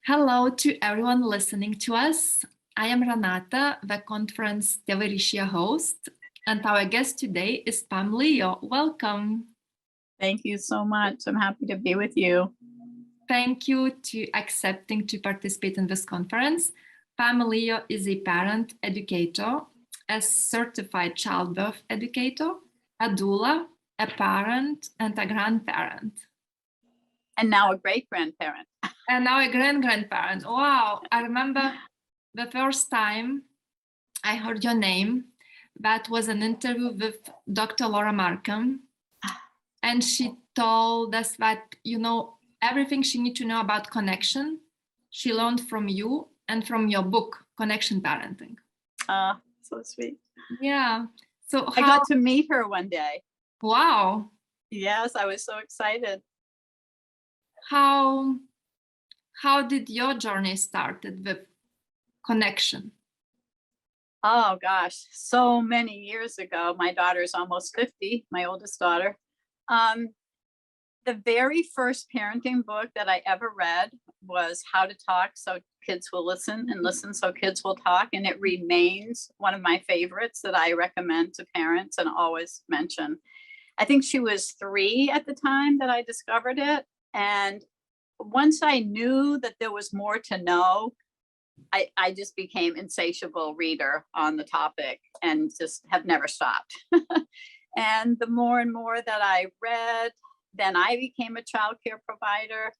Hello to everyone listening to us. I am Renata, the conference Tėvai Ryšyje host, and our guest today is Pam Leo. Welcome. Thank you so much. I'm happy to be with you. Thank you to accepting to participate in this conference. Pam Leo is a parent educator, a certified childbirth educator, a doula, a parent, and a grandparent. And now a great-grandparent. And now a grandparent. Wow. I remember the first time I heard your name. That was an interview with Dr. Laura Markham. And she told us that, everything she needs to know about connection, she learned from you and from your book, Connection Parenting. So sweet. Yeah. So I got to meet her one day. Wow. Yes, I was so excited. How did your journey started with connection? Oh gosh, so many years ago. My daughter's almost 50, my oldest daughter. The very first parenting book that I ever read was How to Talk So Kids Will Listen, and Listen So Kids Will Talk. And it remains one of my favorites that I recommend to parents and always mention. I think she was 3 at the time that I discovered it. And once I knew that there was more to know, I just became insatiable reader on the topic and just have never stopped. And the more and more that I read, then I became a childcare provider.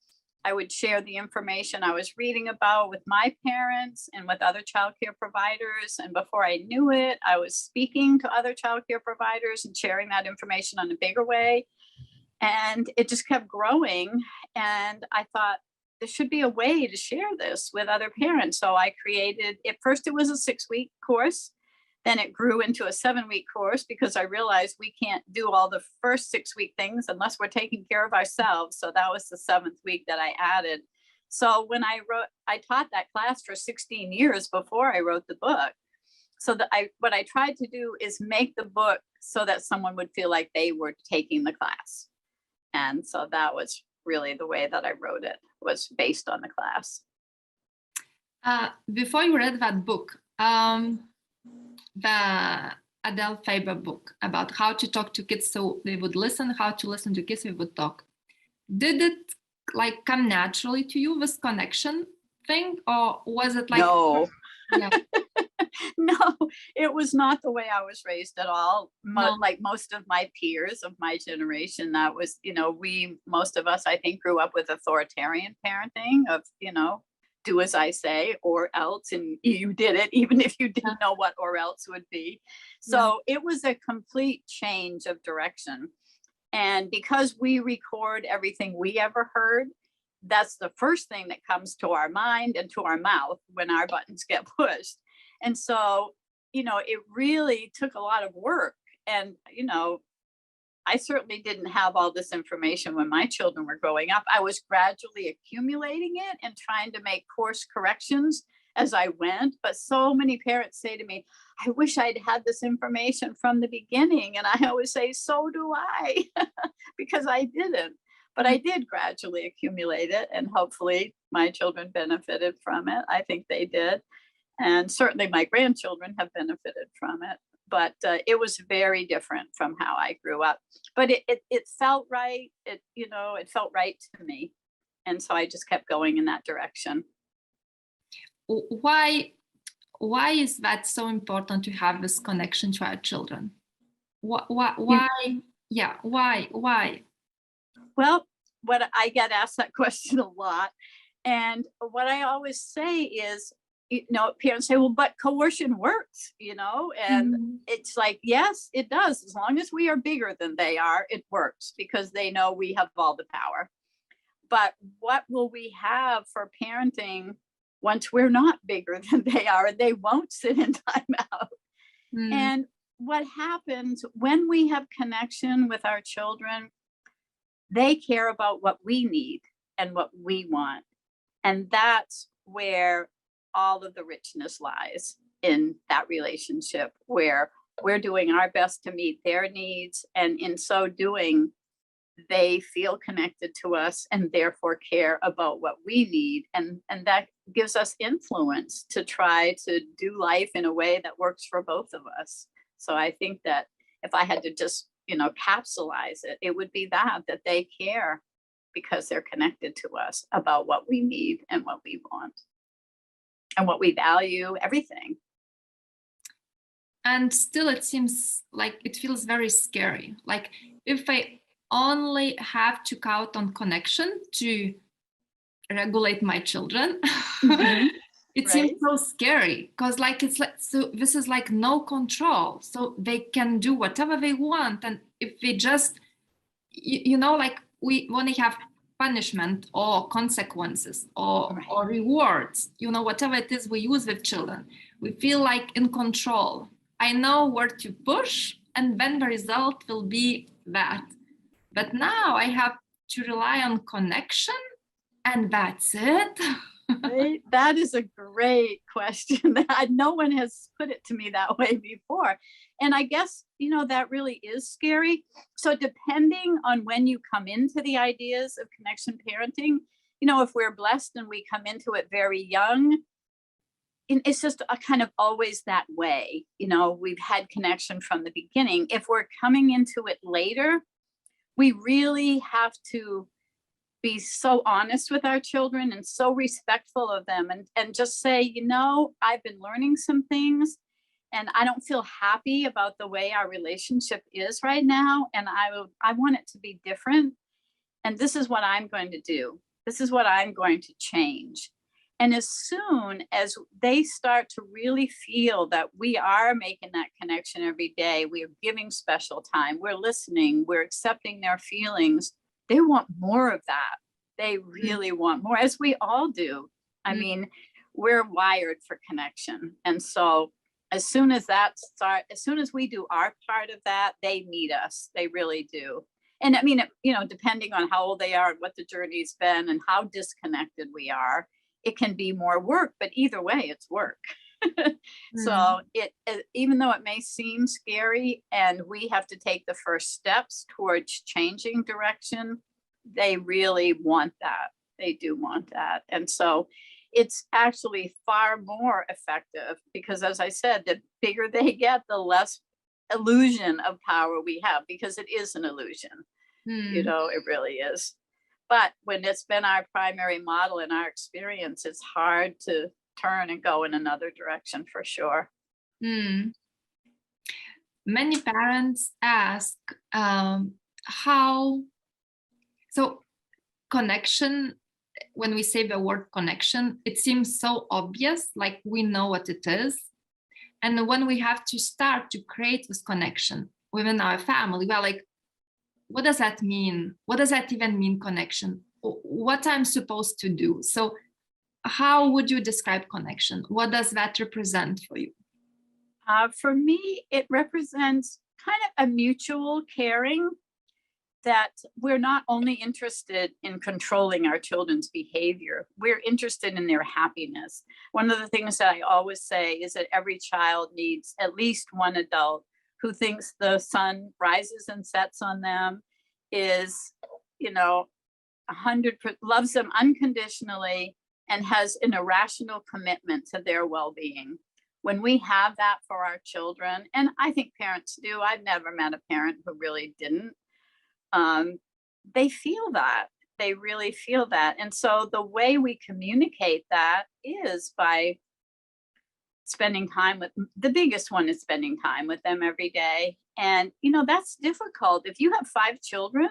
I would share the information I was reading about with my parents and with other childcare providers. And before I knew it, I was speaking to other childcare providers and sharing that information on a bigger way. And it just kept growing. And I thought, there should be a way to share this with other parents. So I created, at first it was a 6-week course. Then it grew into a 7-week course because I realized we can't do all the first 6-week things unless we're taking care of ourselves. So that was the 7th week that I added. So when I taught that class for 16 years before I wrote the book. So what I tried to do is make the book so that someone would feel like they were taking the class. And so that was really the way that I wrote it, was based on the class. Before you read that book, the Adele Faber book about how to talk to kids so they would listen, how to listen to kids so they would talk. Did it come naturally to you, this connection thing, or was it like? No. Yeah. No, it was not the way I was raised at all. No. Like most of my peers of my generation, that was, most of us, I think, grew up with authoritarian parenting of, do as I say or else, and you did it even if you didn't know what or else would be. So it was a complete change of direction. And because we record everything we ever heard, that's the first thing that comes to our mind and to our mouth when our buttons get pushed. And so, it really took a lot of work. And, I certainly didn't have all this information when my children were growing up. I was gradually accumulating it and trying to make course corrections as I went. But so many parents say to me, I wish I'd had this information from the beginning. And I always say, so do I, because I didn't. But I did gradually accumulate it, and hopefully my children benefited from it. I think they did. And certainly my grandchildren have benefited from it. But it was very different from how I grew up. But it felt right. It felt right to me. And so I just kept going in that direction. Why is that so important to have this connection to our children? Why? Yeah, why? Well, I get asked that question a lot. And what I always say is, parents say, well, but coercion works, and it's like, yes, it does. As long as we are bigger than they are, it works because they know we have all the power. But what will we have for parenting once we're not bigger than they are and they won't sit in timeout? And what happens when we have connection with our children, they care about what we need and what we want. And that's where all of the richness lies, in that relationship, where we're doing our best to meet their needs. And in so doing, they feel connected to us and therefore care about what we need. And that gives us influence to try to do life in a way that works for both of us. So I think that if I had to just, capsulize it, it would be that they care because they're connected to us about what we need and what we want and what we value, everything. And still, it seems like it feels very scary. Like if I only have to count on connection to regulate my children, Mhm. it seems so scary because it's like, so this is like no control. So they can do whatever they want. And if they just, like we only have punishment or consequences or rewards, whatever it is we use with children, we feel like in control. I know where to push, and then the result will be that. But now I have to rely on connection, and that's it. Right? That is a great question. No one has put it to me that way before. And I guess, that really is scary. So depending on when you come into the ideas of connection parenting, if we're blessed and we come into it very young, it's just a kind of always that way. We've had connection from the beginning. If we're coming into it later, we really have to be so honest with our children and so respectful of them and just say, I've been learning some things and I don't feel happy about the way our relationship is right now. And I want it to be different. And this is what I'm going to do. This is what I'm going to change. And as soon as they start to really feel that we are making that connection every day, we are giving special time, we're listening, we're accepting their feelings, they want more of that. They really want more, as we all do. I mean, we're wired for connection. And so as soon as we do our part of that, they need us. They really do. And I mean, depending on how old they are and what the journey's been and how disconnected we are, it can be more work, but either way, it's work. So even though it may seem scary and we have to take the first steps towards changing direction, they really want that. They do want that. And so it's actually far more effective because, as I said, the bigger they get, the less illusion of power we have, because it is an illusion. It really is. But when it's been our primary model in our experience, it's hard to turn and go in another direction for sure. Many parents ask how. So connection, when we say the word connection, it seems so obvious, like we know what it is. And when we have to start to create this connection within our family, we're like, what does that mean? What does that even mean, connection? What I'm supposed to do? So how would you describe connection? What does that represent for you? For me, it represents kind of a mutual caring, that we're not only interested in controlling our children's behavior, we're interested in their happiness. One of the things that I always say is that every child needs at least one adult who thinks the sun rises and sets on them, is, 100%, loves them unconditionally, and has an irrational commitment to their well-being. When we have that for our children, and I think parents do, I've never met a parent who really didn't, they feel that. They really feel that. And so the way we communicate that is by spending time with, the biggest one is spending time with them every day. And, that's difficult. If you have 5 children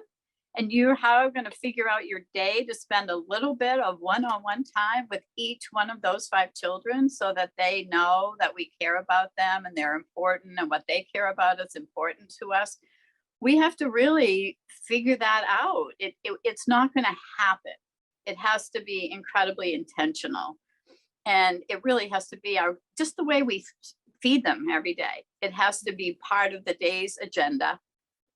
and you're going to figure out your day to spend a little bit of one-on-one time with each one of those 5 children so that they know that we care about them and they're important and what they care about is important to us, we have to really figure that out. It's not going to happen. It has to be incredibly intentional. And it really has to be just the way we feed them every day. It has to be part of the day's agenda.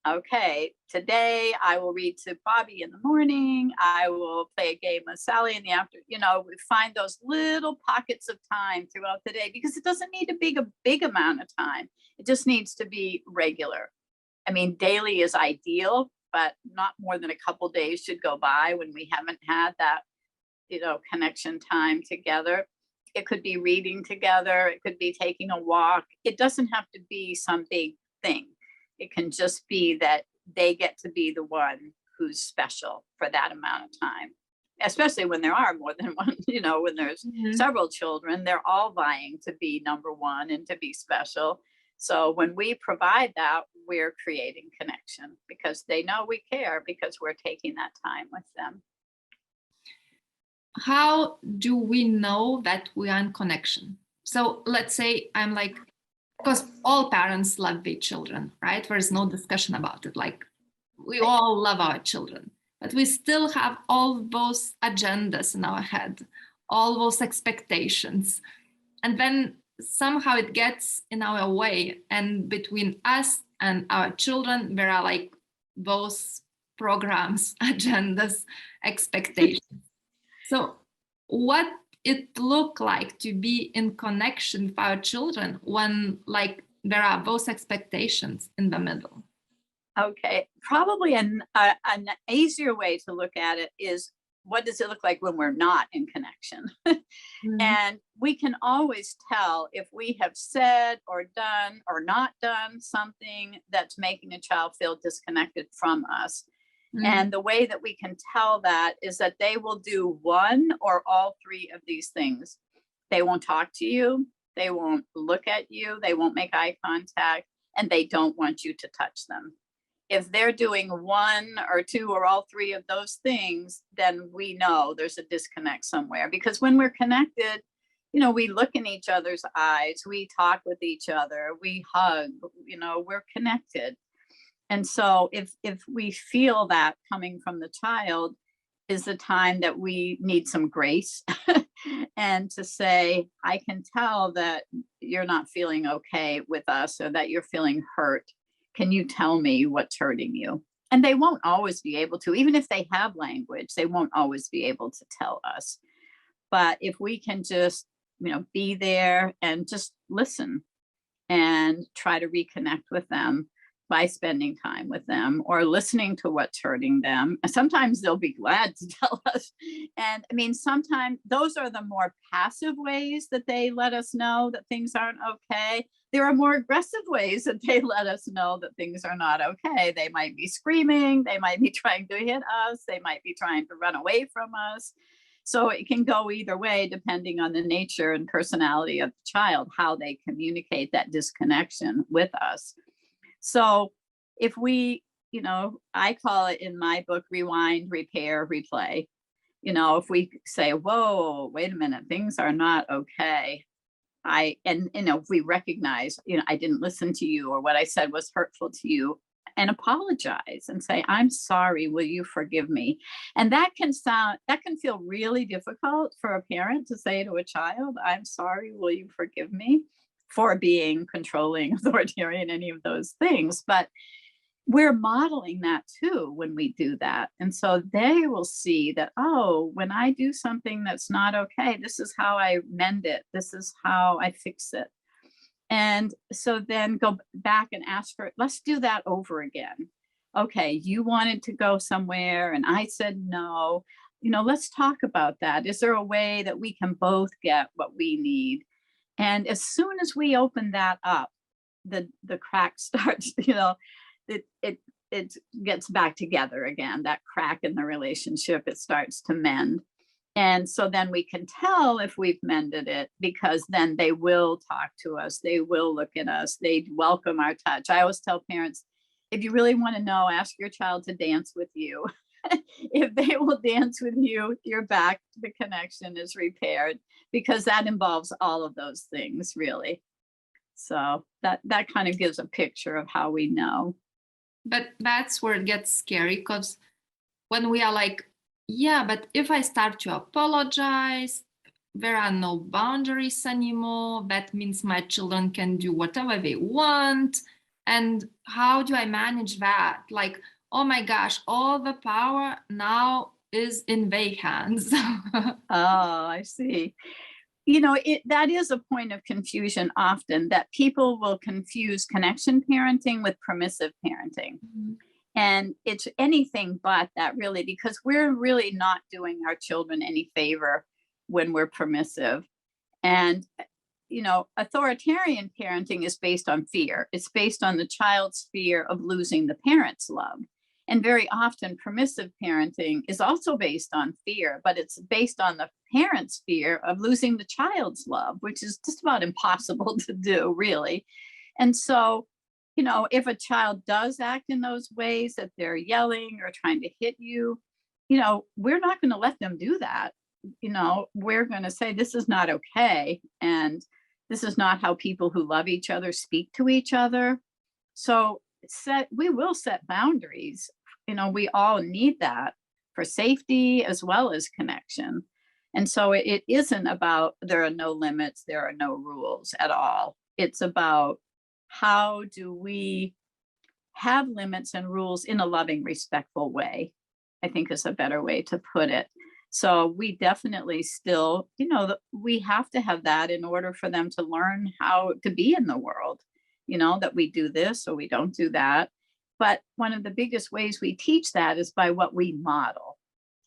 Okay, today I will read to Bobby in the morning. I will play a game with Sally in the afternoon. We find those little pockets of time throughout the day, because it doesn't need to be a big amount of time. It just needs to be regular. I mean, daily is ideal, but not more than a couple days should go by when we haven't had that, connection time together. It could be reading together. It could be taking a walk. It doesn't have to be some big thing. It can just be that they get to be the one who's special for that amount of time, especially when there are more than one, when there's several children, they're all vying to be number one and to be special. So when we provide that, we're creating connection because they know we care because we're taking that time with them. How do we know that we are in connection? So let's say I'm like, because all parents love their children, right? There's no discussion about it. Like we all love our children, but we still have all those agendas in our head, all those expectations. And then somehow it gets in our way. And between us and our children, there are like those programs, agendas, expectations. So what it look like to be in connection with our children when like there are those expectations in the middle? Okay, probably an easier way to look at it is, what does it look like when we're not in connection? And we can always tell if we have said or done or not done something that's making a child feel disconnected from us. And the way that we can tell that is that they will do one or all three of these things. They won't talk to you, they won't look at you, they won't make eye contact, and they don't want you to touch them. If they're doing one or two or all three of those things, then we know there's a disconnect somewhere. Because when we're connected, we look in each other's eyes, we talk with each other, we hug, we're connected. And so if we feel that coming from the child is the time that we need some grace and to say, I can tell that you're not feeling okay with us or that you're feeling hurt. Can you tell me what's hurting you? And they won't always be able to, even if they have language, they won't always be able to tell us. But if we can just, be there and just listen and try to reconnect with them by spending time with them or listening to what's hurting them. Sometimes they'll be glad to tell us. And I mean, sometimes those are the more passive ways that they let us know that things aren't okay. There are more aggressive ways that they let us know that things are not okay. They might be screaming, they might be trying to hit us, they might be trying to run away from us. So it can go either way, depending on the nature and personality of the child, how they communicate that disconnection with us. So if we, I call it in my book, rewind, repair, replay. If we say, whoa, wait a minute, things are not okay. If we recognize, I didn't listen to you or what I said was hurtful to you, and apologize and say, I'm sorry, will you forgive me? And that can feel really difficult for a parent to say to a child, I'm sorry, will you forgive me? For being controlling, authoritarian, any of those things. But we're modeling that too when we do that. And so they will see that, oh, when I do something that's not okay, this is how I mend it. This is how I fix it. And so then go back and ask for, let's do that over again. Okay, you wanted to go somewhere and I said no. Let's talk about that. Is there a way that we can both get what we need? And as soon as we open that up, the crack starts, it gets back together again, that crack in the relationship, it starts to mend. And so then we can tell if we've mended it, because then they will talk to us. They will look at us. They welcome our touch. I always tell parents, if you really want to know, ask your child to dance with you. If they will dance with you, you're back, the connection is repaired, because that involves all of those things, really. So that kind of gives a picture of how we know. But that's where it gets scary, because when we are like, yeah, but if I start to apologize, there are no boundaries anymore. That means my children can do whatever they want. And how do I manage that? Like, oh my gosh, all the power now is in their hands. Oh, I see. That is a point of confusion often, that people will confuse connection parenting with permissive parenting. And it's anything but that, really, because we're really not doing our children any favor when we're permissive. And, you know, authoritarian parenting is based on fear. It's based on the child's fear of losing the parent's love. And very often permissive parenting is also based on fear, but it's based on the parent's fear of losing the child's love, which is just about impossible to do, really. And so, you know, if a child does act in those ways, that they're yelling or trying to hit you, you know, we're not going to let them do that. You know, we're going to say, this is not okay. And this is not how people who love each other speak to each other. So we will set boundaries. You know, we all need that for safety as well as connection. And so it isn't about there are no limits, there are no rules at all. It's about how do we have limits and rules in a loving, respectful way, I think is a better way to put it. So we definitely still, you know, we have to have that in order for them to learn how to be in the world, you know, that we do this or we don't do that. But one of the biggest ways we teach that is by what we model,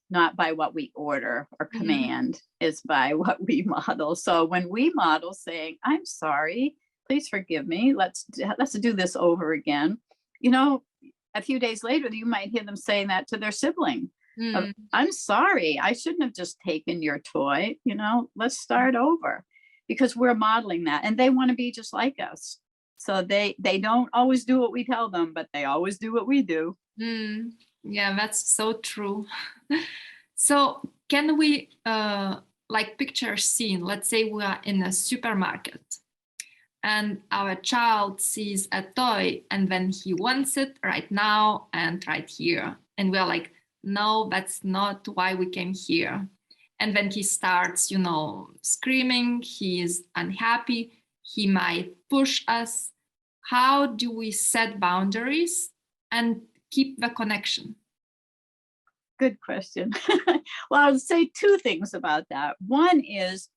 not by what we order or command, is by what we model. So when we model saying, I'm sorry, please forgive me, let's do this over again, you know, a few days later, you might hear them saying that to their sibling. I'm sorry, I shouldn't have just taken your toy, you know, let's start over, because we're modeling that and they want to be just like us. So they don't always do what we tell them, but they always do what we do. Yeah, that's so true. So can we like picture a scene? Let's say we are in a supermarket and our child sees a toy and then he wants it right now and right here. And we're like, no, that's not why we came here. And then he starts, you know, screaming, he is unhappy, he might push us. How do we set boundaries and keep the connection? Good question. Well, I would say two things about that. One is,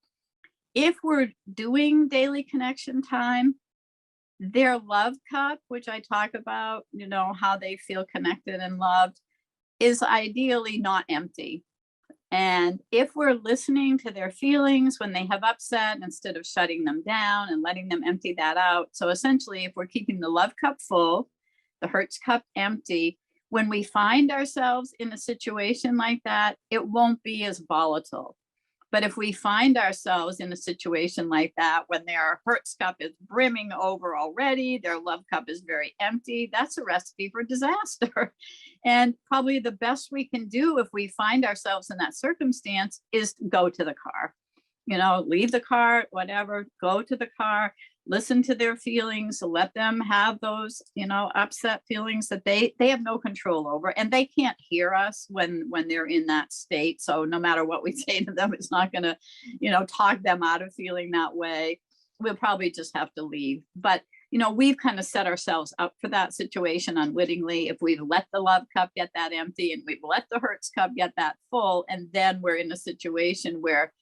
if we're doing daily connection time, their love cup, which I talk about, you know, how they feel connected and loved, is ideally not empty. And if we're listening to their feelings when they have upset, instead of shutting them down and letting them empty that out. So essentially, if we're keeping the love cup full, the hurts cup empty, when we find ourselves in a situation like that, it won't be as volatile. But if we find ourselves in a situation like that, when their hurts cup is brimming over already, their love cup is very empty, that's a recipe for disaster. And probably the best we can do if we find ourselves in that circumstance is go to the car. You know, leave the car, whatever, go to the car, listen to their feelings, let them have those, you know, upset feelings that they have no control over, and they can't hear us when they're in that state. So no matter what we say to them, it's not going to, you know, talk them out of feeling that way. We'll probably just have to leave. But, you know, we've kind of set ourselves up for that situation unwittingly. If we've let the love cup get that empty and we've let the hurts cup get that full, and then we're in a situation where,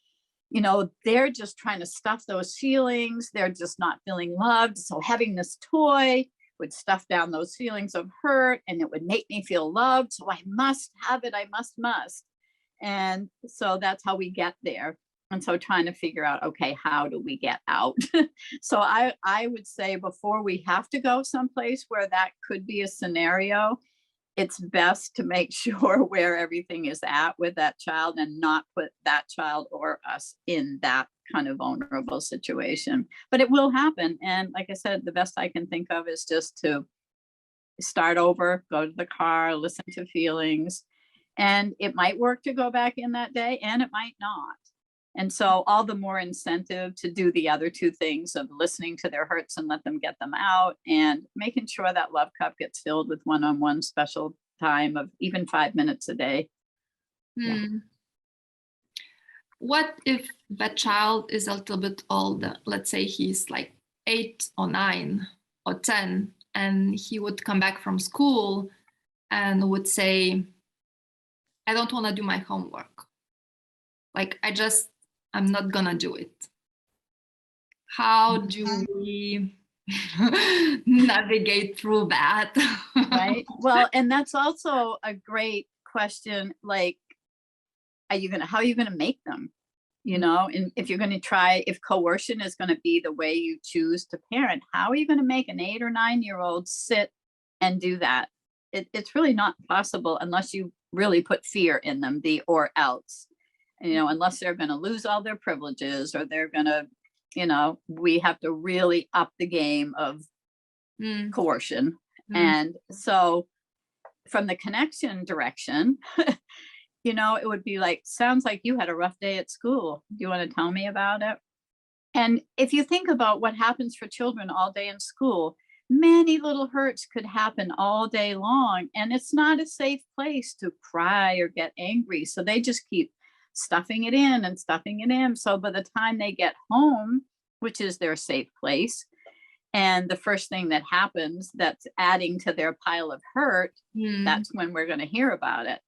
you know, they're just trying to stuff those feelings. They're just not feeling loved. So having this toy would stuff down those feelings of hurt, and it would make me feel loved. So I must have it. I must. And so that's how we get there. And so trying to figure out, okay, how do we get out? So I would say, before we have to go someplace where that could be a scenario, it's best to make sure where everything is at with that child and not put that child or us in that kind of vulnerable situation. But it will happen. And like I said, the best I can think of is just to start over, go to the car, listen to feelings. And it might work to go back in that day, and it might not. And so all the more incentive to do the other two things of listening to their hurts and let them get them out, and making sure that love cup gets filled with one-on-one special time of even 5 minutes a day. Yeah. What if the child is a little bit older? Let's say he's like 8 or 9 or 10, and he would come back from school and would say, I don't want to do my homework. Like, I'm not gonna do it. How do we navigate through that. Right. Well, and that's also a great question. Like, how are you going to make them? You know, and if you're going to try, if coercion is going to be the way you choose to parent, how are you going to make an 8 or 9-year-old sit and do that? It's really not possible unless you really put fear in them, the or else, you know, unless they're going to lose all their privileges or they're going to, you know, we have to really up the game of coercion. And so from the connection direction, you know, it would be like, sounds like you had a rough day at school. Do you want to tell me about it? And if you think about what happens for children all day in school, many little hurts could happen all day long. And it's not a safe place to cry or get angry. So they just keep stuffing it in and stuffing it in. So by the time they get home, which is their safe place, and the first thing that happens that's adding to their pile of hurt, that's when we're going to hear about it.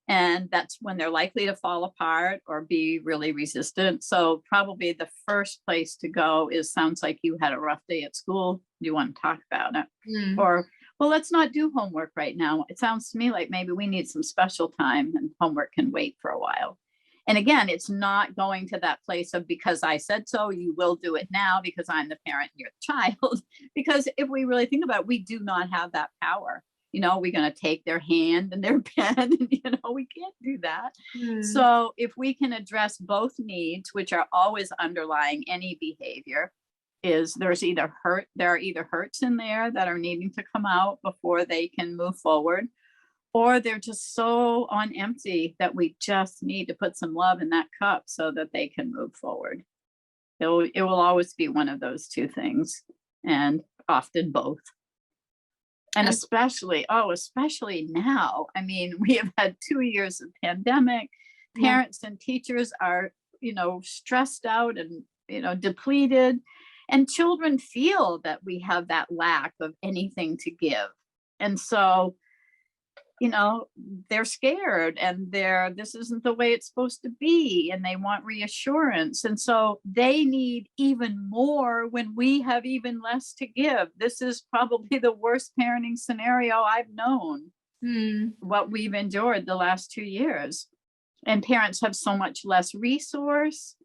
And that's when they're likely to fall apart or be really resistant. So probably the first place to go is, sounds like you had a rough day at school. Do you want to talk about it? Or, well, let's not do homework right now. It sounds to me like maybe we need some special time and homework can wait for a while. And again, it's not going to that place of, because I said so, you will do it now because I'm the parent and you're the child. Because if we really think about it, we do not have that power. You know, we're going to take their hand and their pen, and, you know, we can't do that. So if we can address both needs, which are always underlying any behavior, is there are either hurts in there that are needing to come out before they can move forward, or they're just so on empty that we just need to put some love in that cup so that they can move forward. It will always be one of those two things, and often both. And especially now, I mean, we have had 2 years of pandemic. Parents and teachers are, you know, stressed out and, you know, depleted. And children feel that we have that lack of anything to give. And so, you know, they're scared and this isn't the way it's supposed to be. And they want reassurance. And so they need even more when we have even less to give. This is probably the worst parenting scenario I've known, what we've endured the last 2 years. And parents have so much less resource.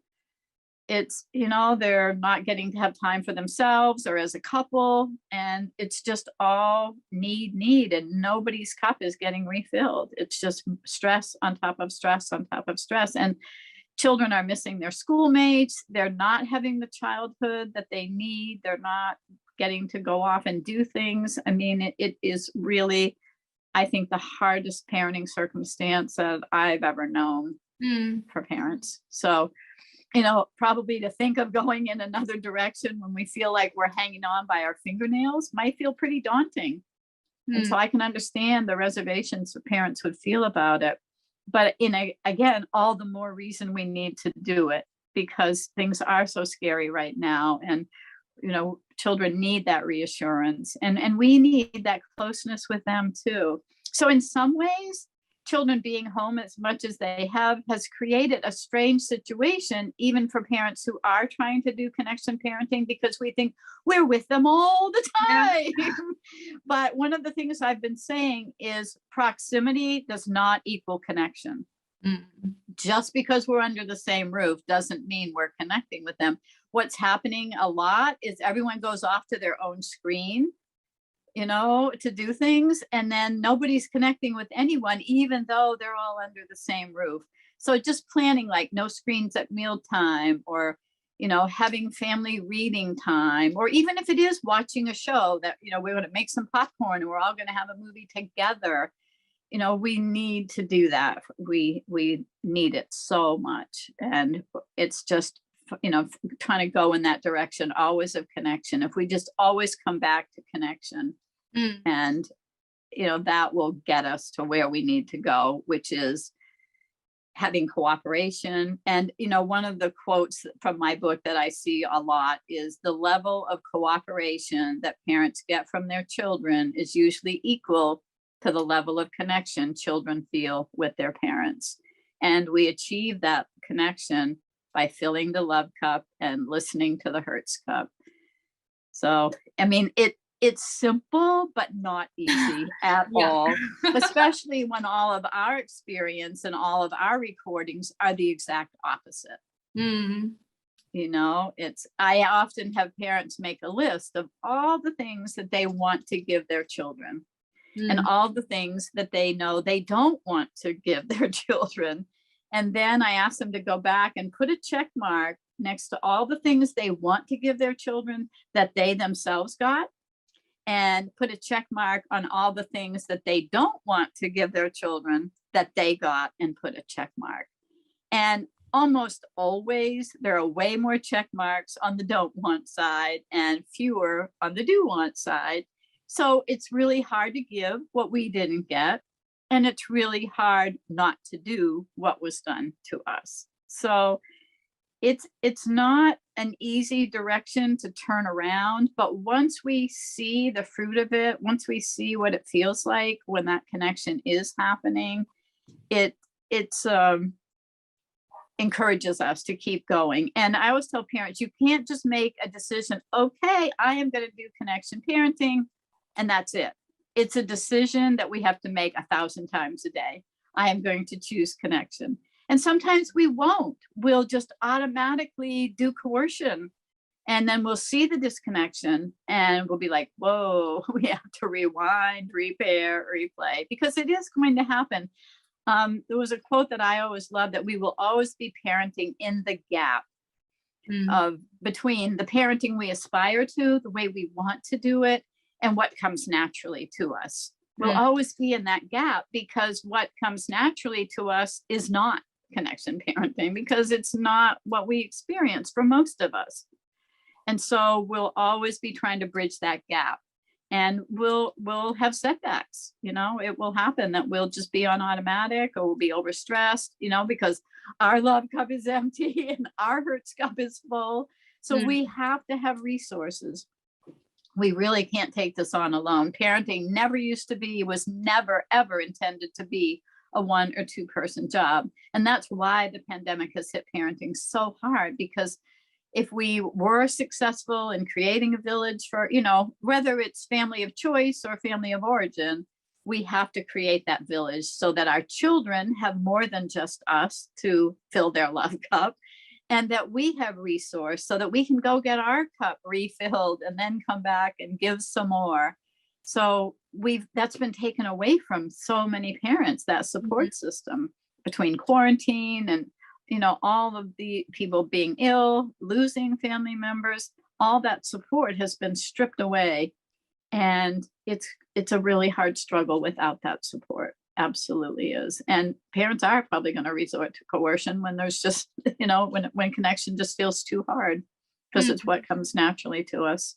It's, you know, they're not getting to have time for themselves or as a couple. And it's just all need, and nobody's cup is getting refilled. It's just stress on top of stress on top of stress. And children are missing their schoolmates. They're not having the childhood that they need. They're not getting to go off and do things. I mean, it is really, I think, the hardest parenting circumstance that I've ever known for parents. So, you know, probably to think of going in another direction when we feel like we're hanging on by our fingernails might feel pretty daunting. And so I can understand the reservations that parents would feel about it. But again, all the more reason we need to do it, because things are so scary right now. And, you know, children need that reassurance, and we need that closeness with them too. So in some ways, children being home as much as they have has created a strange situation, even for parents who are trying to do connection parenting, because we think we're with them all the time. But one of the things I've been saying is proximity does not equal connection. Just because we're under the same roof doesn't mean we're connecting with them. What's happening a lot is everyone goes off to their own screen, you know, to do things. And then nobody's connecting with anyone, even though they're all under the same roof. So just planning like no screens at mealtime, or, you know, having family reading time, or even if it is watching a show that, you know, we're going to make some popcorn and we're all going to have a movie together. You know, we need to do that. We need it so much. And it's just, you know, trying to go in that direction, always of connection. If we just always come back to connection, and, you know, that will get us to where we need to go, which is having cooperation. And, you know, one of the quotes from my book that I see a lot is, the level of cooperation that parents get from their children is usually equal to the level of connection children feel with their parents. And we achieve that connection by filling the love cup and listening to the hurts cup. So I mean, it's simple, but not easy at all, especially when all of our experience and all of our recordings are the exact opposite. Mm. You know, I often have parents make a list of all the things that they want to give their children and all the things that they know they don't want to give their children. And then I ask them to go back and put a check mark next to all the things they want to give their children that they themselves got, and put a check mark on all the things that they don't want to give their children that they got, and put a check mark. And almost always there are way more check marks on the don't want side and fewer on the do want side. So it's really hard to give what we didn't get, and it's really hard not to do what was done to us. So it's not an easy direction to turn around, but once we see the fruit of it, once we see what it feels like when that connection is happening, it's encourages us to keep going. And I always tell parents, you can't just make a decision, okay, I am going to do connection parenting, and that's it. It's a decision that we have to make 1,000 times a day. I am going to choose connection. And sometimes we won't. We'll just automatically do coercion. And then we'll see the disconnection and we'll be like, whoa, we have to rewind, repair, replay, because it is going to happen. There was a quote that I always love, that we will always be parenting in the gap of between the parenting we aspire to, the way we want to do it, and what comes naturally to us. We'll always be in that gap, because what comes naturally to us is not connection parenting, because it's not what we experience for most of us. And so we'll always be trying to bridge that gap, and we'll have setbacks. You know, it will happen that we'll just be on automatic, or we'll be overstressed, you know, because our love cup is empty and our hurts cup is full. So we have to have resources. We really can't take this on alone. Parenting never used to be, was never, ever intended to be a 1 or 2 person job. And that's why the pandemic has hit parenting so hard, because if we were successful in creating a village for, you know, whether it's family of choice or family of origin, we have to create that village so that our children have more than just us to fill their love cup, and that we have resource so that we can go get our cup refilled and then come back and give some more. So that's been taken away from so many parents, that support system, between quarantine and, you know, all of the people being ill, losing family members, all that support has been stripped away. And it's a really hard struggle without that support. Absolutely is. And parents are probably going to resort to coercion when there's just, you know, when connection just feels too hard, because it's what comes naturally to us.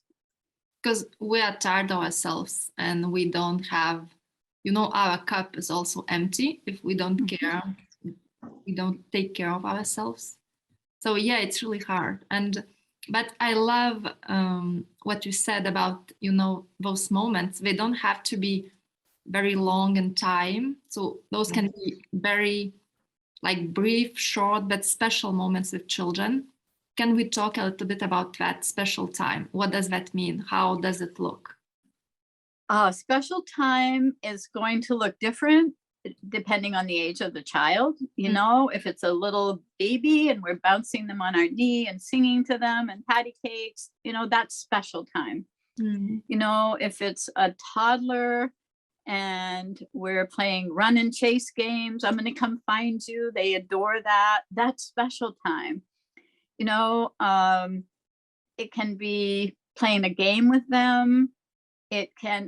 Because we are tired of ourselves, and we don't have, you know, our cup is also empty if we don't care, we don't take care of ourselves. So yeah, it's really hard. But I love what you said about, you know, those moments. They don't have to be very long in time. So those can be very like brief, short, but special moments with children. Can we talk a little bit about that special time? What does that mean? How does it look? Special time is going to look different depending on the age of the child. You know, if it's a little baby and we're bouncing them on our knee and singing to them and patty cakes, you know, that's special time. You know, if it's a toddler and we're playing run and chase games, I'm going to come find you, they adore that. That's special time. You know, it can be playing a game with them.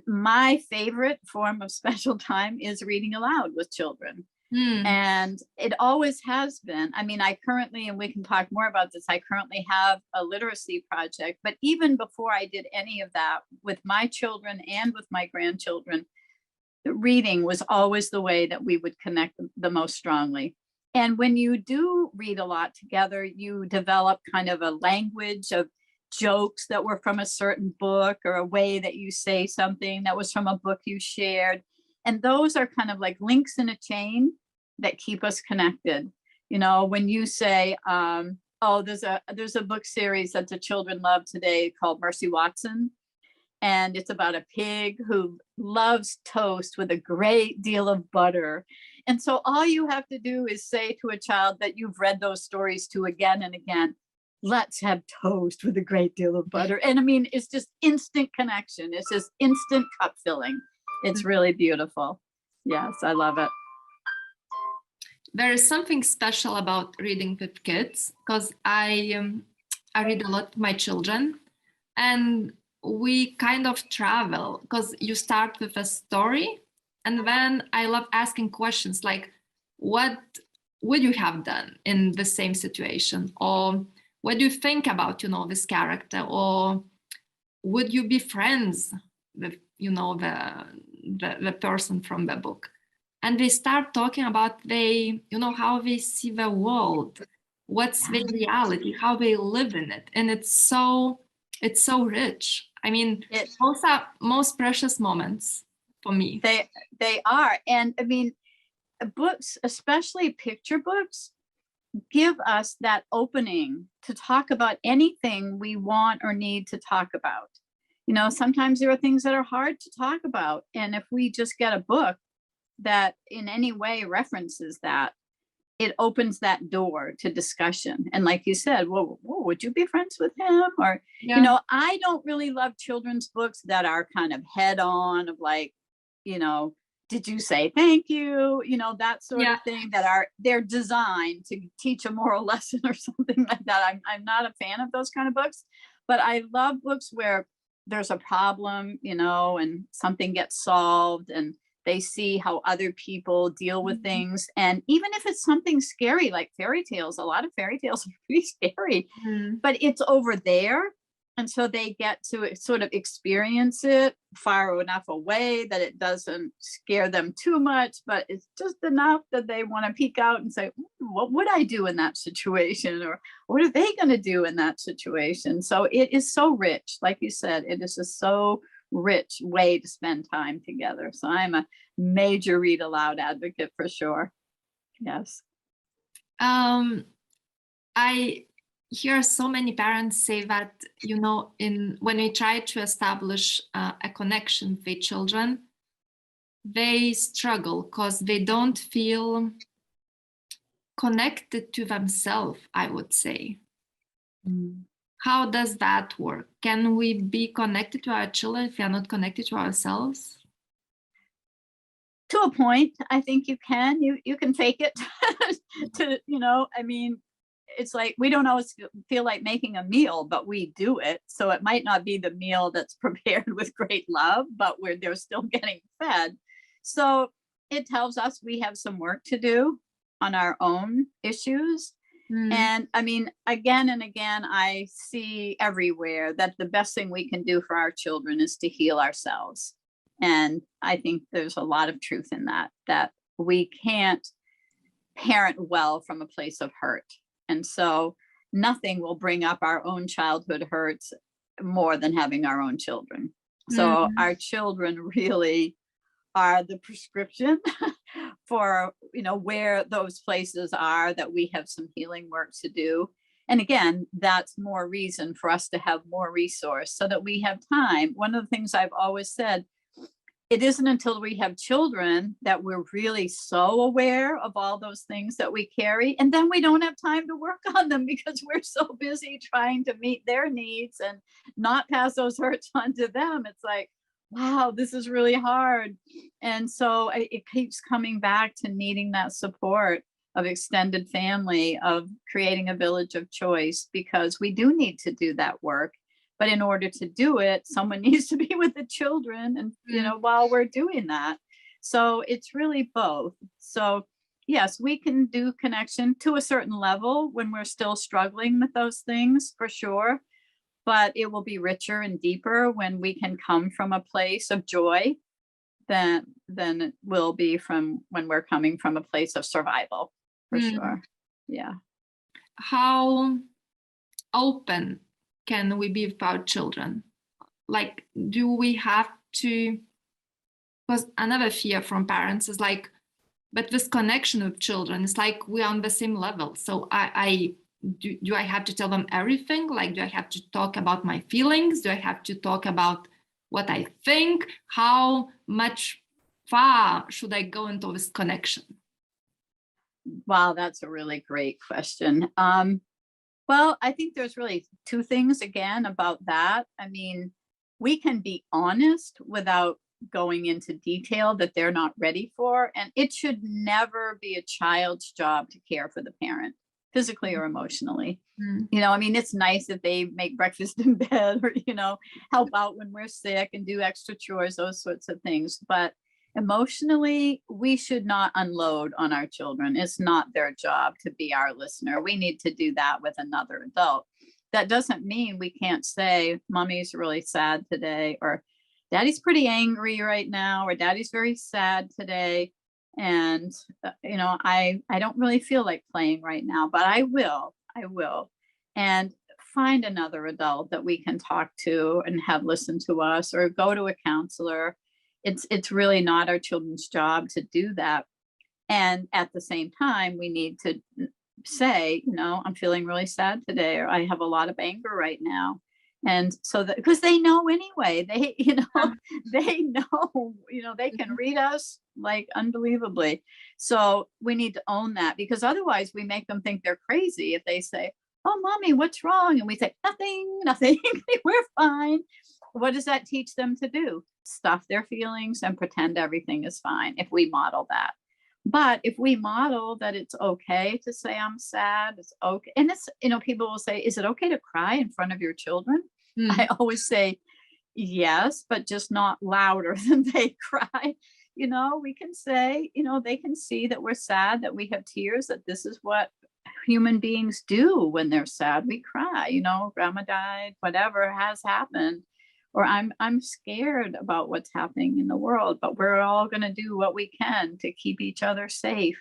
My favorite form of special time is reading aloud with children. And it always has been. I mean, I currently, and we can talk more about this, I currently have a literacy project, but even before I did any of that with my children and with my grandchildren, reading was always the way that we would connect the most strongly. And when you do read a lot together, you develop kind of a language of jokes that were from a certain book, or a way that you say something that was from a book you shared. And those are kind of like links in a chain that keep us connected. You know, when you say, oh, there's a book series that the children love today called Mercy Watson. And it's about a pig who loves toast with a great deal of butter. And so all you have to do is say to a child that you've read those stories to again and again, let's have toast with a great deal of butter. And I mean, it's just instant connection. It's just instant cup filling. It's really beautiful. Yes, I love it. There is something special about reading with kids, because I read a lot to my children, and we kind of travel, because you start with a story, and then I love asking questions like, what would you have done in the same situation? Or what do you think about, this character? Or would you be friends with, the person from the book? And they start talking about how they see the world, what's their reality, how they live in it. And it's so rich. I mean, those are most precious moments for me. They are. And I mean, books, especially picture books, give us that opening to talk about anything we want or need to talk about. Sometimes there are things that are hard to talk about. And if we just get a book that in any way references that, it opens that door to discussion. And like you said, well, would you be friends with him? Or, I don't really love children's books that are kind of head on of like, did you say thank you? That sort of thing, they're designed to teach a moral lesson or something like that. I'm not a fan of those kind of books, but I love books where there's a problem, and something gets solved and they see how other people deal with things. And even if it's something scary, like fairy tales, a lot of fairy tales are pretty scary, but it's over there. And so they get to sort of experience it far enough away that it doesn't scare them too much, but it's just enough that they want to peek out and say, what would I do in that situation? Or what are they going to do in that situation? So it is so rich. Like you said, it is just so rich way to spend time together. So I'm a major read aloud advocate for sure. Yes. I hear so many parents say that, when they try to establish a connection with their children, they struggle because they don't feel connected to themselves, I would say. How does that work? Can we be connected to our children if we are not connected to ourselves? To a point, I think you can. You can fake it. I mean, it's like we don't always feel like making a meal, but we do it. So it might not be the meal that's prepared with great love, but they're still getting fed. So it tells us we have some work to do on our own issues. And I mean, again and again, I see everywhere that the best thing we can do for our children is to heal ourselves. And I think there's a lot of truth in that we can't parent well from a place of hurt. And so nothing will bring up our own childhood hurts more than having our own children. So our children really are the prescription for, where those places are that we have some healing work to do. And again, that's more reason for us to have more resource so that we have time. One of the things I've always said, it isn't until we have children that we're really so aware of all those things that we carry. And then we don't have time to work on them because we're so busy trying to meet their needs and not pass those hurts on to them. It's like, wow, this is really hard. And so it keeps coming back to needing that support of extended family, of creating a village of choice, because we do need to do that work. But in order to do it, someone needs to be with the children and, while we're doing that. So it's really both. So yes, we can do connection to a certain level when we're still struggling with those things, for sure. But it will be richer and deeper when we can come from a place of joy than it will be from when we're coming from a place of survival, for sure. Yeah. How open can we be with our children? Like, do we have to, because another fear from parents is like, but this connection with children is like we're on the same level. So do I have to tell them everything? Like, do I have to talk about my feelings? Do I have to talk about what I think? How much far should I go into this connection? Wow, that's a really great question. Well, I think there's really two things again about that. I mean, we can be honest without going into detail that they're not ready for. And it should never be a child's job to care for the parent, physically or emotionally. Mm. You know, I mean, it's nice if they make breakfast in bed or, you know, help out when we're sick and do extra chores, those sorts of things. But emotionally, we should not unload on our children. It's not their job to be our listener. We need to do that with another adult. That doesn't mean we can't say, Mommy's really sad today, or Daddy's pretty angry right now, or Daddy's very sad today. And, you know, I don't really feel like playing right now, but I will. And find another adult that we can talk to and have listen to us, or go to a counselor. It's really not our children's job to do that. And at the same time, we need to say, you know, I'm feeling really sad today, or I have a lot of anger right now. And so that, because they know anyway, they, you know, they know, you know, they can read us like unbelievably. So we need to own that, because otherwise we make them think they're crazy if they say, oh, Mommy, what's wrong? And we say, nothing, we're fine. What does that teach them to do? Stuff their feelings and pretend everything is fine if we model that. But if we model that it's okay to say I'm sad, it's okay. And it's, you know, people will say, is it okay to cry in front of your children? I always say, yes, but just not louder than they cry. You know, we can say, you know, they can see that we're sad, that we have tears, that this is what human beings do when they're sad. We cry, you know, grandma died, whatever has happened. Or I'm scared about what's happening in the world, but we're all going to do what we can to keep each other safe.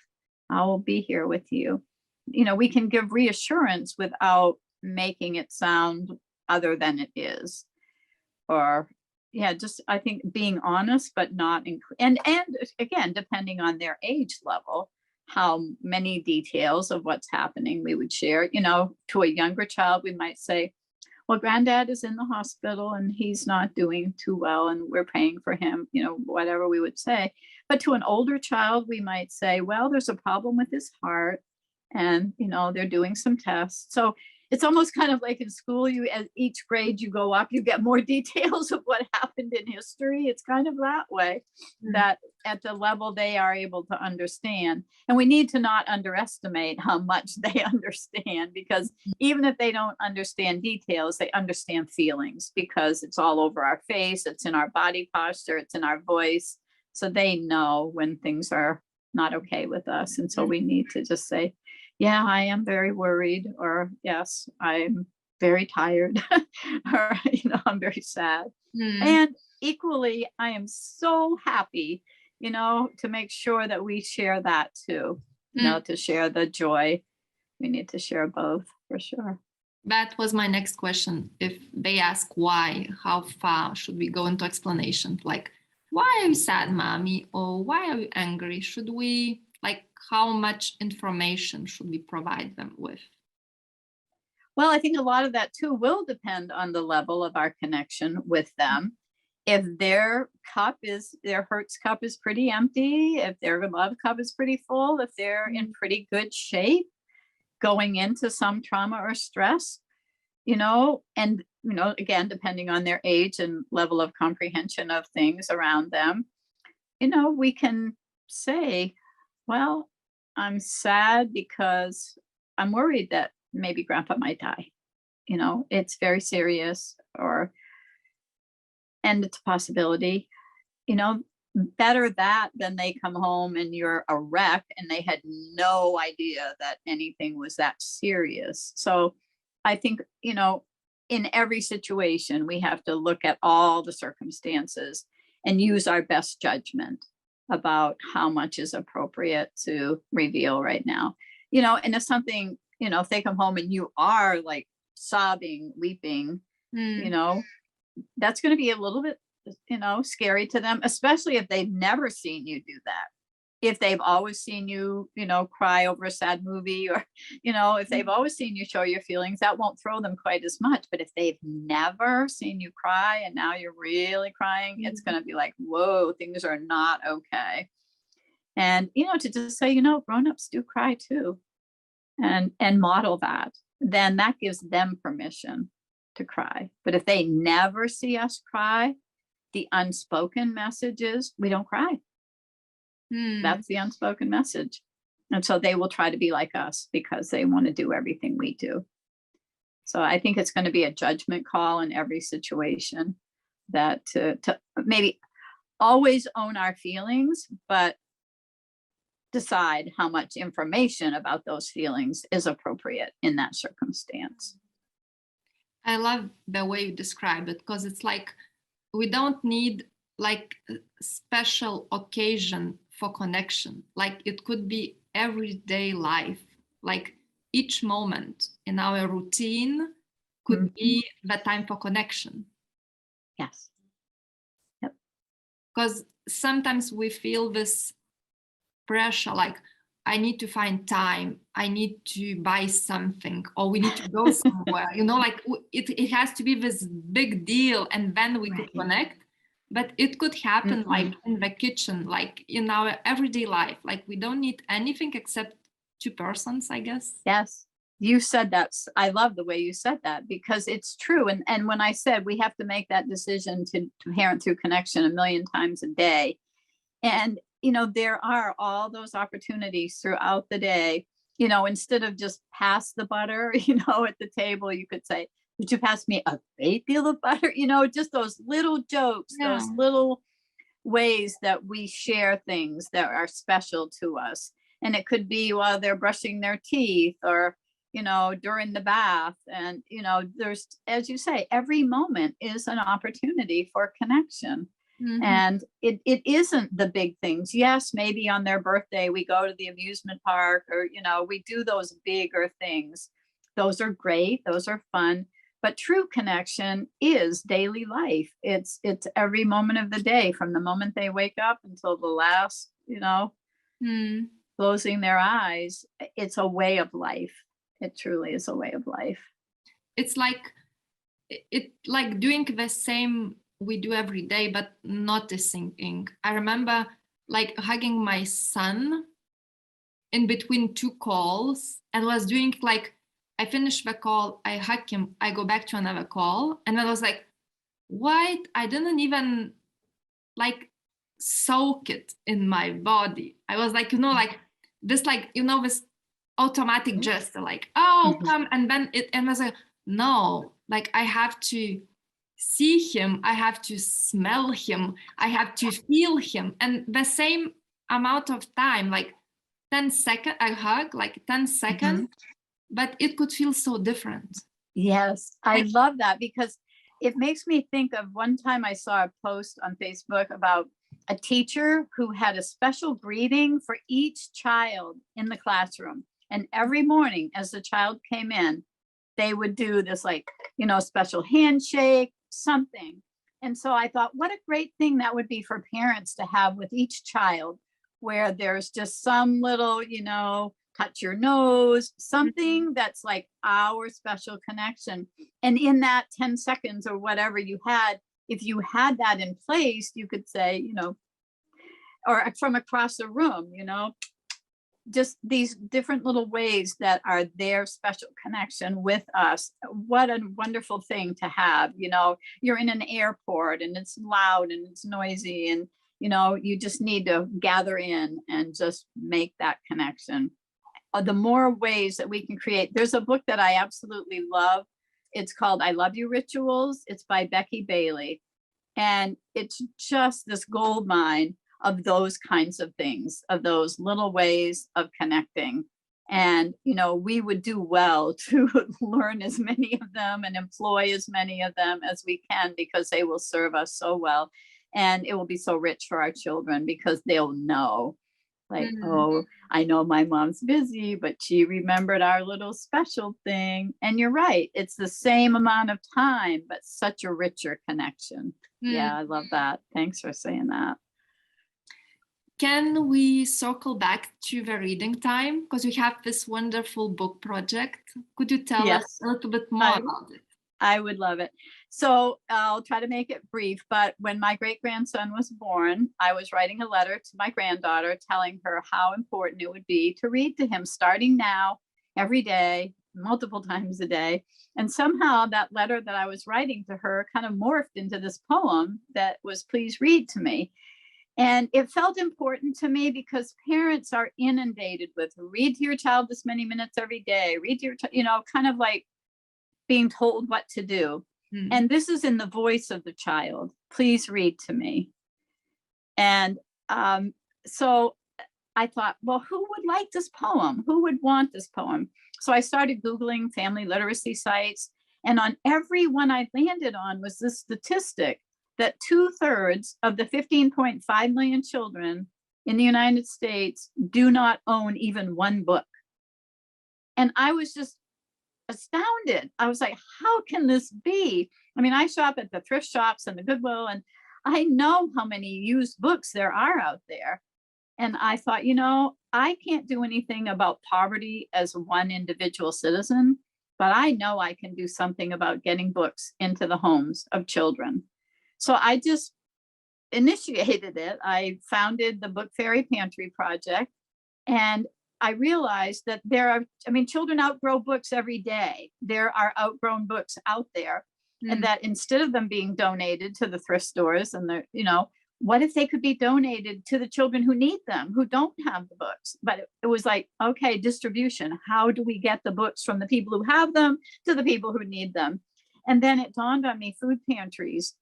I will be here with you. You know, we can give reassurance without making it sound other than it is. Or yeah, just I think being honest, but not and again, depending on their age level, how many details of what's happening we would share. You know, to a younger child, we might say, well, Granddad is in the hospital and he's not doing too well and we're praying for him, you know, whatever we would say. But to an older child, we might say, well, there's a problem with his heart and, you know, they're doing some tests. So it's almost kind of like in school, you, as each grade you go up, you get more details of what happened in history. It's kind of that way, that at the level they are able to understand. And we need to not underestimate how much they understand, because even if they don't understand details, they understand feelings, because it's all over our face, it's in our body posture, it's in our voice. So they know when things are not okay with us. And so we need to just say, yeah, I am very worried, or yes, I'm very tired, or, you know, I'm very sad. And equally, I am so happy, you know, to make sure that we share that too, you know, to share the joy. We need to share both for sure. That was my next question. If they ask why, how far should we go into explanation? Like, why are you sad, Mommy? Or why are you angry? Should we, like, how much information should we provide them with? Well, I think a lot of that too will depend on the level of our connection with them. If their Hertz cup is pretty empty, if their love cup is pretty full, if they're in pretty good shape going into some trauma or stress, you know, and, you know, again, depending on their age and level of comprehension of things around them, you know, we can say, well, I'm sad because I'm worried that maybe Grandpa might die. You know, it's very serious, and it's a possibility. You know, better that than they come home and you're a wreck and they had no idea that anything was that serious. So I think, you know, in every situation, we have to look at all the circumstances and use our best judgment about how much is appropriate to reveal right now. You know, and if something, you know, if they come home and you are like sobbing, weeping, you know, that's going to be a little bit, you know, scary to them, especially if they've never seen you do that. if they've always seen you, cry over a sad movie, or, if they've always seen you show your feelings, that won't throw them quite as much. But if they've never seen you cry and now you're really crying, it's going to be like, whoa, things are not okay. And, to just say, grown-ups do cry too, and model that, then that gives them permission to cry. But if they never see us cry, the unspoken message is we don't cry. That's the unspoken message. And so they will try to be like us because they want to do everything we do. So I think it's going to be a judgment call in every situation, that to maybe always own our feelings, but decide how much information about those feelings is appropriate in that circumstance. I love the way you describe it, because it's like we don't need like a special occasion for connection. Like it could be everyday life. Like each moment in our routine could be the time for connection. Yes. Yep. Because sometimes we feel this pressure, like I need to find time, I need to buy something, or we need to go somewhere, like it has to be this big deal, and then we could connect. But it could happen like in the kitchen, like in our everyday life. Like we don't need anything except two persons, I guess. Yes, you said that. I love the way you said that, because it's true. And when I said we have to make that decision to parent through connection 1,000,000 times a day, and there are all those opportunities throughout the day, instead of just pass the butter, at the table, you could say, would you pass me a great deal of butter? Just those little jokes, those little ways that we share things that are special to us. And it could be while they're brushing their teeth, or, during the bath. And, there's, as you say, every moment is an opportunity for connection. And it isn't the big things. Yes, maybe on their birthday, we go to the amusement park, or, we do those bigger things. Those are great. Those are fun. But true connection is daily life. It's every moment of the day, from the moment they wake up until the last, closing their eyes. It's a way of life. It truly is a way of life. It's like doing the same we do every day, but noticing. I remember like hugging my son in between two calls, and was doing like, I finish the call, I hug him, I go back to another call. And then I was like, what? I didn't even like soak it in my body. I was like, like this, like, this automatic gesture, like, oh, come. And then and I was like, no, like I have to see him, I have to smell him, I have to feel him. And the same amount of time, like 10 seconds, I hug, like 10 seconds. But it could feel so different. Yes, I love that, because it makes me think of one time I saw a post on Facebook about a teacher who had a special greeting for each child in the classroom. And every morning as the child came in, they would do this, like, special handshake, something. And so I thought, what a great thing that would be for parents to have with each child, where there's just some little, touch your nose, something that's like our special connection. And in that 10 seconds or whatever you had, if you had that in place, you could say, or from across the room, just these different little ways that are their special connection with us. What a wonderful thing to have. You're in an airport and it's loud and it's noisy, and, you just need to gather in and just make that connection. The more ways that we can create. There's a book that I absolutely love. It's called I Love You Rituals. It's by Becky Bailey. And it's just this gold mine of those kinds of things, of those little ways of connecting. And, we would do well to learn as many of them and employ as many of them as we can, because they will serve us so well. And it will be so rich for our children, because they'll know, like, oh, I know my mom's busy, but she remembered our little special thing. And you're right. It's the same amount of time, but such a richer connection. Yeah, I love that. Thanks for saying that. can we circle back to the reading time? Because we have this wonderful book project. Could you tell us Yes, a little bit more about it? I would love it. So I'll try to make it brief, but when my great-grandson was born, I was writing a letter to my granddaughter telling her how important it would be to read to him starting now, every day, multiple times a day. And somehow that letter that I was writing to her kind of morphed into this poem that was "Please read to me." And it felt important to me because parents are inundated with read to your child this many minutes every day, read to your, kind of like being told what to do. Mm. And this is in the voice of the child. Please read to me. And so I thought, well, who would like this poem? Who would want this poem? So I started Googling family literacy sites. And on every one I landed on was this statistic that 2/3 of the 15.5 million children in the United States do not own even one book. And I was just astounded. I was like, how can this be? I mean, I shop at the thrift shops and the Goodwill, and I know how many used books there are out there. And I thought, I can't do anything about poverty as one individual citizen, but I know I can do something about getting books into the homes of children. So I just initiated it. I founded the Book Fairy Pantry Project, and I realized that children outgrow books every day. There are outgrown books out there, and that instead of them being donated to the thrift stores and what if they could be donated to the children who need them, who don't have the books? But it was like, okay, distribution. How do we get the books from the people who have them to the people who need them? And then it dawned on me, food pantries.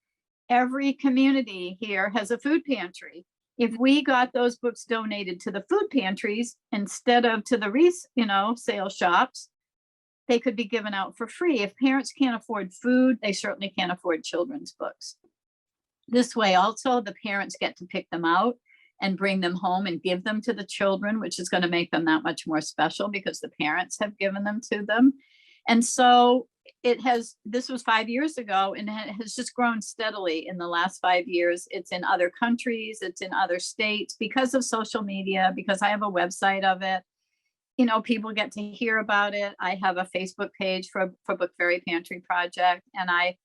Every community here has a food pantry. If we got those books donated to the food pantries instead of to the sale shops, they could be given out for free. If parents can't afford food, they certainly can't afford children's books. This way also the parents get to pick them out and bring them home and give them to the children, which is going to make them that much more special because the parents have given them to them. And so this was 5 years ago, and it has just grown steadily in the last 5 years. It's in other countries, it's in other states because of social media, because I have a website of it. People get to hear about it. I have a Facebook page for Book Fairy Pantry Project, and I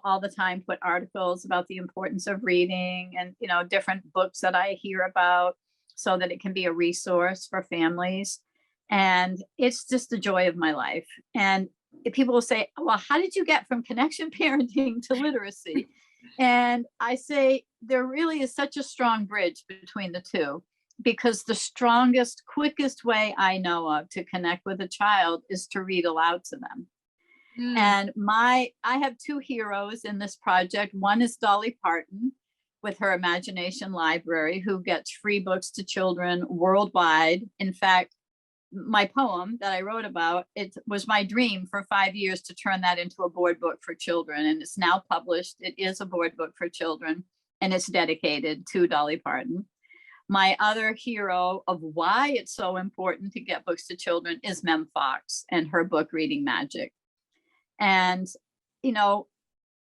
all the time put articles about the importance of reading and, different books that I hear about so that it can be a resource for families. And it's just the joy of my life. And people will say, well, how did you get from connection parenting to literacy? And I say, there really is such a strong bridge between the two, because the strongest, quickest way I know of to connect with a child is to read aloud to them. And I have two heroes in this project. One is Dolly Parton with her Imagination Library, who gets free books to children worldwide. In fact, my poem that I wrote about, it was my dream for 5 years to turn that into a board book for children. And it's now published. It is a board book for children, and it's dedicated to Dolly Parton. My other hero of why it's so important to get books to children is Mem Fox and her book, Reading Magic. And,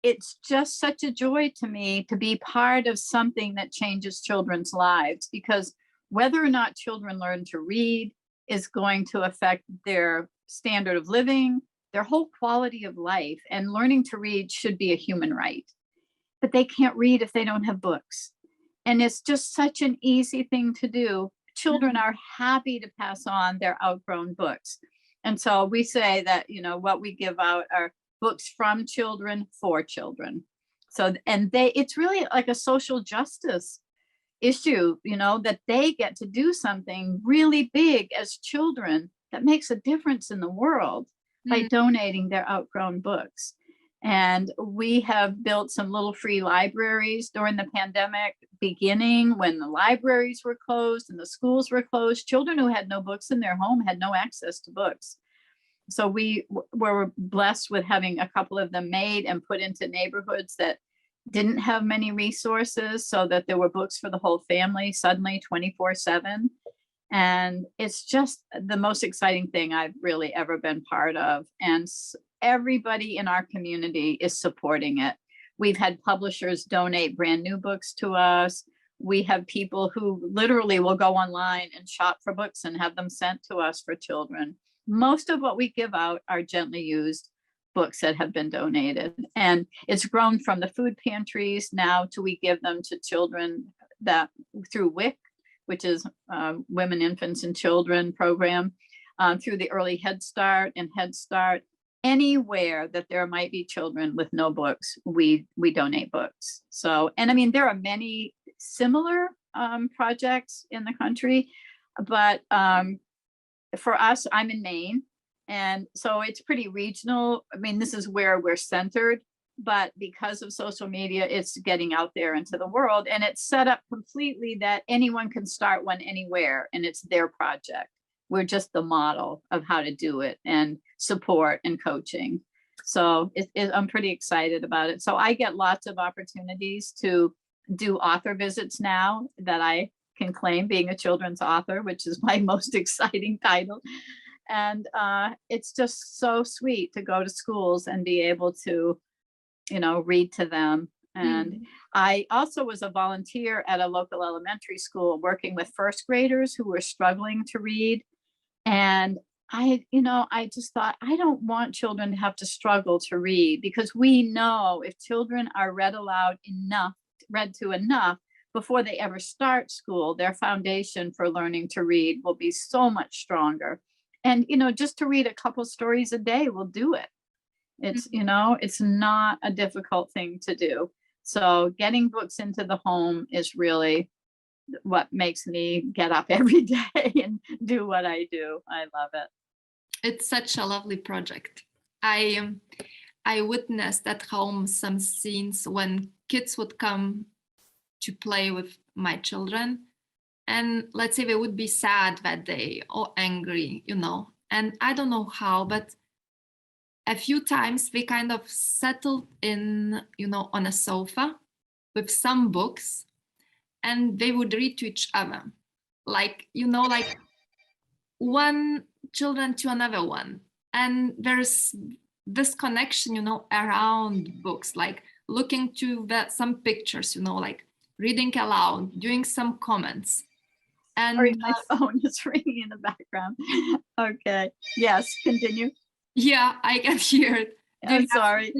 it's just such a joy to me to be part of something that changes children's lives, because whether or not children learn to read is going to affect their standard of living, their whole quality of life. And learning to read should be a human right. But they can't read if they don't have books. And it's just such an easy thing to do. Children are happy to pass on their outgrown books. And so we say that, what we give out are books from children for children. So, and it's really like a social justice issue, that they get to do something really big as children that makes a difference in the world by donating their outgrown books. And we have built some little free libraries during the pandemic beginning, when the libraries were closed and the schools were closed. Children who had no books in their home had no access to books. So we were blessed with having a couple of them made and put into neighborhoods that didn't have many resources, so that there were books for the whole family suddenly 24/7. And it's just the most exciting thing I've really ever been part of. And everybody in our community is supporting it. We've had publishers donate brand new books to us. We have people who literally will go online and shop for books and have them sent to us for children. Most of what we give out are gently used books that have been donated. And it's grown from the food pantries now to we give them to children that through WIC, which is Women, Infants, and Children program, through the Early Head Start and Head Start. Anywhere that there might be children with no books, we donate books. So, and I mean, there are many similar projects in the country, but for us, I'm in Maine, and so it's pretty regional. I mean, this is where we're centered, but because of social media, it's getting out there into the world, and it's set up completely that anyone can start one anywhere, and it's their project. We're just the model of how to do it and support and coaching. So I'm pretty excited about it. So I get lots of opportunities to do author visits now that I can claim, being a children's author, which is my most exciting title. And it's just so sweet to go to schools and be able to, read to them. And I also was a volunteer at a local elementary school working with first graders who were struggling to read. And I just thought, I don't want children to have to struggle to read, because we know if children are read to enough before they ever start school, their foundation for learning to read will be so much stronger. And, just to read a couple stories a day will do it. It's, it's not a difficult thing to do. So getting books into the home is really what makes me get up every day and do what I do. I love it. It's such a lovely project. I witnessed at home some scenes when kids would come to play with my children, and let's say they would be sad that day or angry, and I don't know how, but a few times they kind of settled in, on a sofa with some books, and they would read to each other, like one children to another one. And there's this connection, around books, like looking to some pictures, like reading aloud, doing some comments. And sorry, my phone is ringing in the background. Okay. Yes, continue. Yeah, I can hear it. I'm sorry.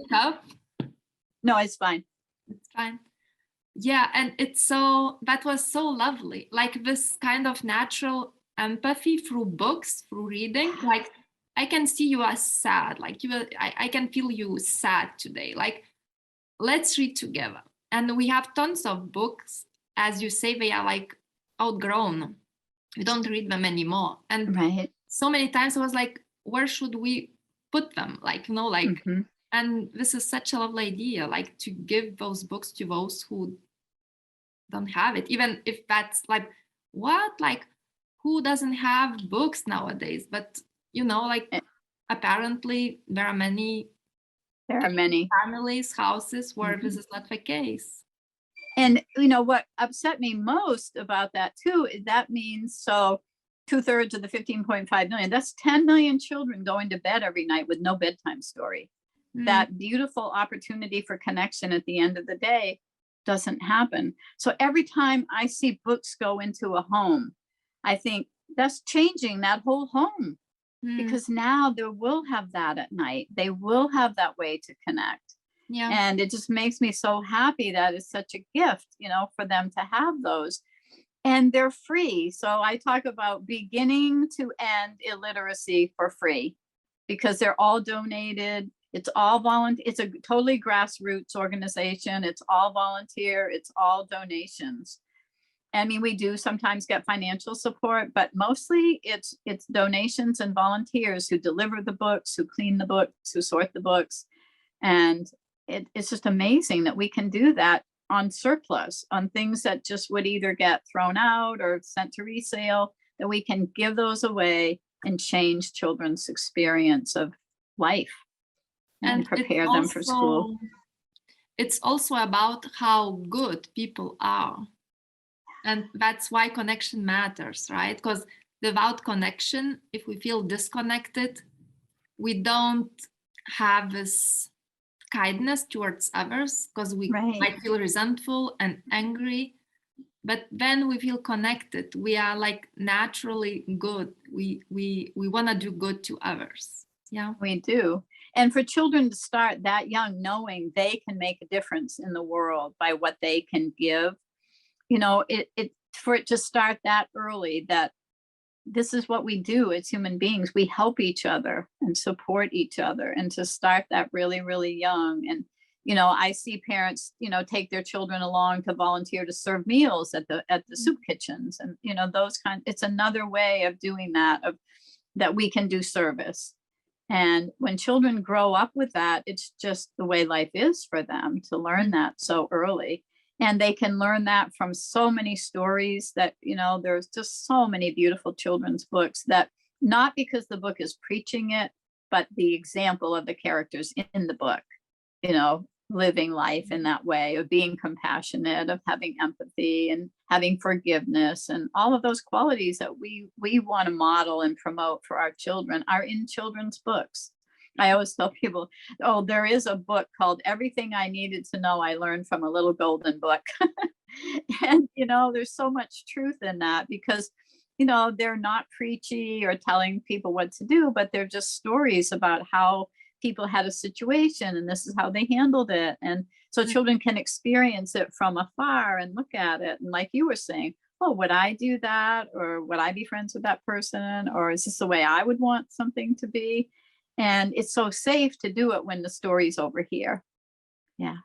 No, it's fine. It's fine. Yeah, and that was so lovely. Like this kind of natural empathy through books, through reading. Like I can see you as sad. Like I can feel you sad today. Like let's read together. And we have tons of books, as you say, they are like outgrown. We don't read them anymore. And right. So many times I was like, where should we put them? Like, and this is such a lovely idea, like to give those books to those who don't have it, even if that's like, what, like who doesn't have books nowadays? But apparently there are many families, houses where this is not the case. And what upset me most about that too is that means 2/3 of the 15.5 million, that's 10 million children going to bed every night with no bedtime story. That beautiful opportunity for connection at the end of the day doesn't happen. So every time I see books go into a home, I think that's changing that whole home, because now they will have that at night. They will have that way to connect. Yeah. And it just makes me so happy that it's such a gift, for them to have those. And they're free. So I talk about beginning to end illiteracy for free, because they're all donated. It's all volunteer. It's a totally grassroots organization. It's all volunteer. It's all donations. I mean, we do sometimes get financial support, but mostly it's donations and volunteers who deliver the books, who clean the books, who sort the books. And it's just amazing that we can do that on surplus, on things that just would either get thrown out or sent to resale, that we can give those away and change children's experience of life and prepare them for school. It's also about how good people are. And that's why connection matters, right? Because without connection, if we feel disconnected, we don't have this kindness towards others, because we might feel resentful and angry. but then we feel connected. We are like naturally good. We want to do good to others. Yeah, we do. And for children to start that young, knowing they can make a difference in the world by what they can give, you know, for it to start that early, that this is what we do as human beings. We help each other and support each other, and to start that really, really young. And, you know, I see parents, you know, take their children along to volunteer to serve meals at the soup kitchens, and, you know, it's another way of doing that, that we can do service. And when children grow up with that, it's just the way life is for them, to learn that so early. And they can learn that from so many stories that, you know, there's just so many beautiful children's books, that not because the book is preaching it, but the example of the characters in the book, you know, living life in that way, of being compassionate, of having empathy and having forgiveness, and all of those qualities that we want to model and promote for our children are in children's books. I always tell people, oh, there is a book called Everything I Needed to Know I Learned from a Little Golden Book. And, you know, there's so much truth in that, because, you know, they're not preachy or telling people what to do, but they're just stories about how people had a situation and this is how they handled it. And so children can experience it from afar and look at it. And like you were saying, oh, would I do that? Or would I be friends with that person? Or is this the way I would want something to be? And it's so safe to do it when the story's over here. Yeah,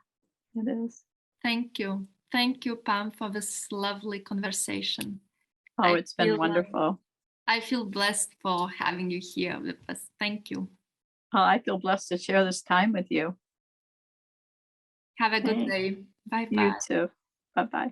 it is. Thank you. Thank you, Pam, for this lovely conversation. Oh, it's been wonderful. I feel blessed for having you here with us. Thank you. Oh, I feel blessed to share this time with you. Have a good day. Bye-bye. You too. Bye-bye.